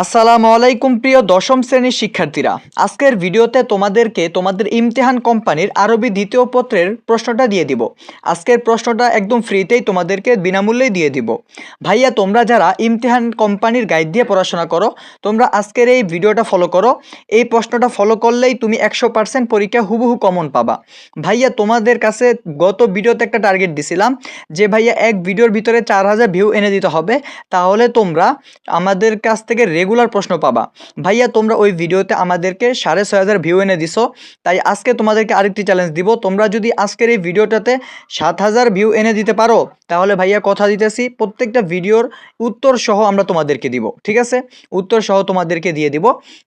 আসসালামু আলাইকুম প্রিয় দশম শ্রেণীর শিক্ষার্থীরা, আজকের ভিডিওতে তোমাদেরকে তোমাদের ইমতিহান কোম্পানির আরবি দ্বিতীয় পত্রের প্রশ্নটা দিয়ে দিব। আজকের প্রশ্নটা একদম ফ্রিতেই তোমাদেরকে বিনামূল্যেই দিয়ে দিব। ভাইয়া, তোমরা যারা ইমতিহান কোম্পানির গাইড দিয়ে পড়াশোনা করো, তোমরা আজকের এই ভিডিওটা ফলো করো। এই প্রশ্নটা ফলো করলেই তুমি 100% পরীক্ষা হুবহু কমন পাবা। ভাইয়া, তোমাদের কাছে গত ভিডিওতে একটা টার্গেট দিছিলাম যে ভাইয়া এক ভিডিওর ভিতরে 4000 ভিউ এনে দিতে হবে, তাহলে তোমরা আমাদের কাছ থেকে রেগুলার প্রশ্ন পাবা। ভাইয়া, তোমরা ওই ভিডিওতে আমাদেরকে 6500 ভিউ এনে দিছো, তাই আজকে তোমাদেরকে আরেকটি চ্যালেঞ্জ দিব। তোমরা যদি আজকের এই ভিডিওটাতে 7000 ভিউ এনে দিতে পারো, তাহলে ভাইয়া কথা দিতেছি প্রত্যেকটা ভিডিওর উত্তর সহ আমরা তোমাদেরকে দিব। ঠিক আছে, উত্তর সহ তোমাদেরকে দিয়ে দিব।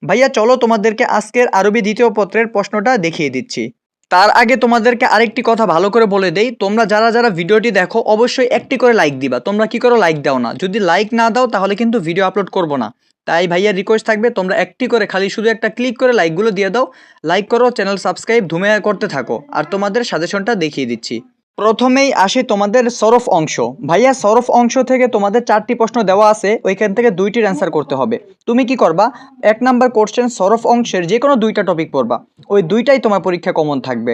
ভাইয়া চলো তোমাদেরকে আজকের আরবি দ্বিতীয় পত্রের প্রশ্নটা দেখিয়ে দিচ্ছি। তার আগে তোমাদেরকে আরেকটি কথা ভালো করে বলে দেই, তোমরা যারা যারা ভিডিওটি দেখো অবশ্যই একটি করে লাইক দিবা। তোমরা কি করো, লাইক দাও না। যদি লাইক না দাও তাহলে কিন্তু ভিডিও আপলোড করব না। তাই ভাইয়া রিকোয়েস্ট থাকবে, তোমরা একটি করে খালি শুধু একটা ক্লিক করে লাইকগুলো দিয়ে দাও। লাইক করো, চ্যানেল সাবস্ক্রাইব ধুমে করতে থাকো। আর তোমাদের সাজেশনটা দেখিয়ে দিচ্ছি। প্রথমেই আসে তোমাদের সরফ অংশ। ভাইয়া, সরফ অংশ থেকে তোমাদের 4টি প্রশ্ন দেওয়া আছে, ওইখান থেকে 2টির অ্যান্সার করতে হবে। তুমি কি করবা, 1 নাম্বার কোশ্চেন সরফ অংশের যে কোনো 2টা টপিক পড়বা, ওই 2টাই তোমার পরীক্ষা কমন থাকবে।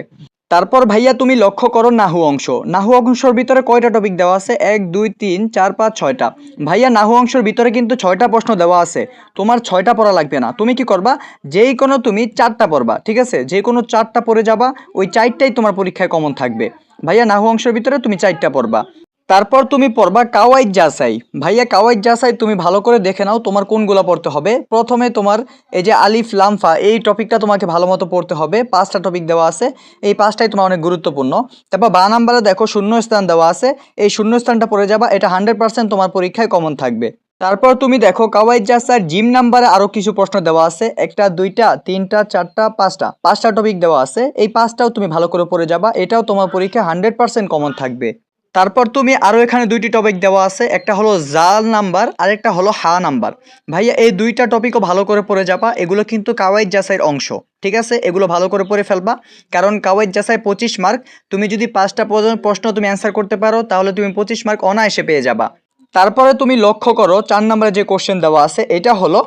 তারপর ভাইয়া তুমি লক্ষ্য করো নাহু অংশ। নাহু অংশের ভিতরে কয়টা টপিক দেওয়া আছে? 1 2 3 4 5 6টা। ভাইয়া, নাহু অংশের ভিতরে কিন্তু 6টা প্রশ্ন দেওয়া আছে, তোমার 6টা পড়া লাগবে না। তুমি কি করবা, যেই কোনো তুমি 4টা পড়বা। ঠিক আছে, যে কোনো 4টা পড়ে যাবা, ওই 4টাই তোমার পরীক্ষায় কমন থাকবে। ভাইয়া, নাহু অংশের ভিতরে তুমি 4টা পড়বা। তারপর তুমি পড়বা কাওয়াইদ জাসাই। ভাইয়া, কাওয়াইদ জাসাই তুমি ভালো করে দেখে নাও তোমার কোনগুলো পড়তে হবে। প্রথমে তোমার এই যে আলিফ লামফা, এই টপিকটা তোমাকে ভালো মতো পড়তে হবে। 5টা টপিক দেওয়া আছে, এই 5টাই তোমার অনেক গুরুত্বপূর্ণ। তারপর 12 নাম্বারে দেখো শূন্যস্থান দেওয়া আছে, এই শূন্যস্থানটা পড়ে যাবা, এটা 100% তোমার পরীক্ষায় কমন থাকবে। তারপর তুমি দেখো কাওয়াইদ জাসার জিম নাম্বারে আরো কিছু প্রশ্ন দেওয়া আছে, 1টা 2টা 3টা 4টা 5টা টপিক দেওয়া আছে, এই 5টাও তুমি ভালো করে পড়ে যাবা, এটাও তোমার পরীক্ষায় 100% কমন থাকবে। তারপর তুমি আরও এখানে 2টি টপিক দেওয়া আছে, একটা হলো জাল নাম্বার আর একটা হলো হা নাম্বার। ভাইয়া, এই 2টা টপিকও ভালো করে পড়ে যাবা, এগুলো কিন্তু কাওয়াইদ জাসাইয়ের অংশ। ঠিক আছে, এগুলো ভালো করে পড়ে ফেলবা, কারণ কাওয়াইদ জাসাই 25 মার্ক। তুমি যদি 5টা প্রশ্ন তুমি অ্যান্সার করতে পারো, তাহলে তুমি 25 মার্ক অনায়াসে পেয়ে যাবা। তারপরে তুমি লক্ষ্য করো 4 নম্বরে যে কোশ্চেন দেওয়া আছে, এটা হলো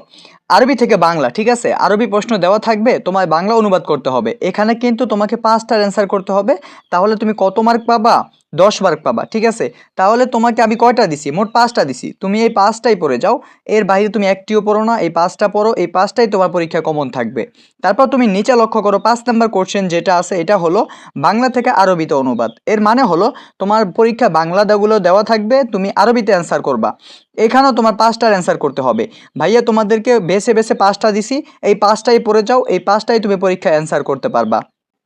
আরবি থেকে বাংলা। ঠিক আছে, আরবি প্রশ্ন দেওয়া থাকবে, তোমায় বাংলা অনুবাদ করতে হবে। এখানে কিন্তু তোমাকে 5টার অ্যান্সার করতে হবে, তাহলে তুমি কত মার্ক পাবা? 10 মার্ক পাবা। ঠিক আছে, তাহলে তোমাকে আমি কয়টা দিছি? মোট 5টা দিছি, তুমি এই 5টাই পড়ে যাও, এর বাইরে তুমি একটিও পড়ো না, এই 5টা পড়ো, এই 5টাই তোমার পরীক্ষা কমন থাকবে। তারপর তুমি নিচে লক্ষ্য করো 5 নম্বর কোশ্চেন যেটা আছে, এটা হলো বাংলা থেকে আরবিতে অনুবাদ। এর মানে হলো তোমার পরীক্ষা বাংলাগুলো দেওয়া থাকবে, তুমি আরবিতে অ্যান্সার করবা। এখানেও তোমার 5টার অ্যান্সার করতে হবে। ভাইয়া, তোমাদেরকে বেছে বেছে 5টা দিছি, এই 5টাই পড়ে যাও, এই 5টাই তুমি পরীক্ষায় অ্যান্সার করতে পারবা।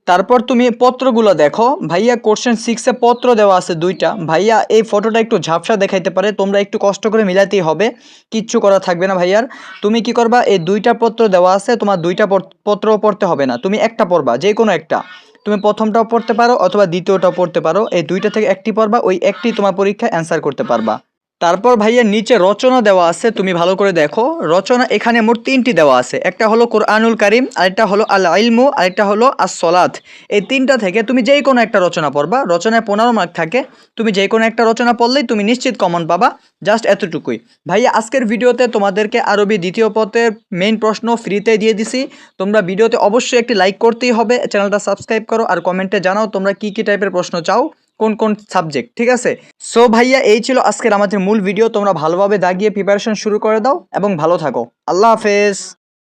তারপর তুমি পত্রগুলো দেখো। ভাইয়া, কোশ্চেন 6-এ পত্র দেওয়া আছে 2টা। ভাইয়া, এই ফটোটা একটু ঝাপসা দেখাইতে পারে, তোমরা একটু কষ্ট করে মিলাতেই হবে, কিচ্ছু করা থাকবে না ভাইয়ার। তুমি কি করবা, এই 2টা পত্র দেওয়া আছে, তোমার 2টা পত্র পড়তে হবে না, তুমি একটা পড়বা, যে কোনো একটা। তুমি প্রথমটাও পড়তে পারো অথবা দ্বিতীয়টাও পড়তে পারো, এই 2টা থেকে একটি পড়বা, ওই একটি তোমার পরীক্ষায় অ্যান্সার করতে পারবা। তারপর ভাইয়া নিচে রচনা দেওয়া আছে, তুমি ভালো করে দেখো। রচনা এখানে মোট 3টি দেওয়া আছে, একটা হলো কোরআনুল কারিম, আরেকটা হলো আল ইলমু, আরেকটা হলো আস-সলাত। এই 3টা থেকে তুমি যেই কোনো একটা রচনা পড়বা, রচনায় 15 মার্ক থাকে, তুমি যেই কোনো একটা রচনা পড়লেই তুমি নিশ্চিত কমন পাবা। জাস্ট এতটুকুই। ভাইয়া, আজকের ভিডিওতে তোমাদেরকে আরবি দ্বিতীয় পত্রের মেইন প্রশ্ন ফ্রিতে দিয়ে দিছি। তোমরা ভিডিওতে অবশ্যই একটি লাইক করতেই হবে, চ্যানেলটা সাবস্ক্রাইব করো, আর কমেন্টে জানাও তোমরা কি কি টাইপের প্রশ্ন চাও, কোন কোন সাবজেক্ট। ঠিক আছে, সো ভাইয়া, এই ছিল আজকের আমাদের মূল ভিডিও। তোমরা ভালোভাবে দাগিয়ে প্রিপারেশন শুরু করে দাও এবং ভালো থাকো। আল্লাহ হাফেজ।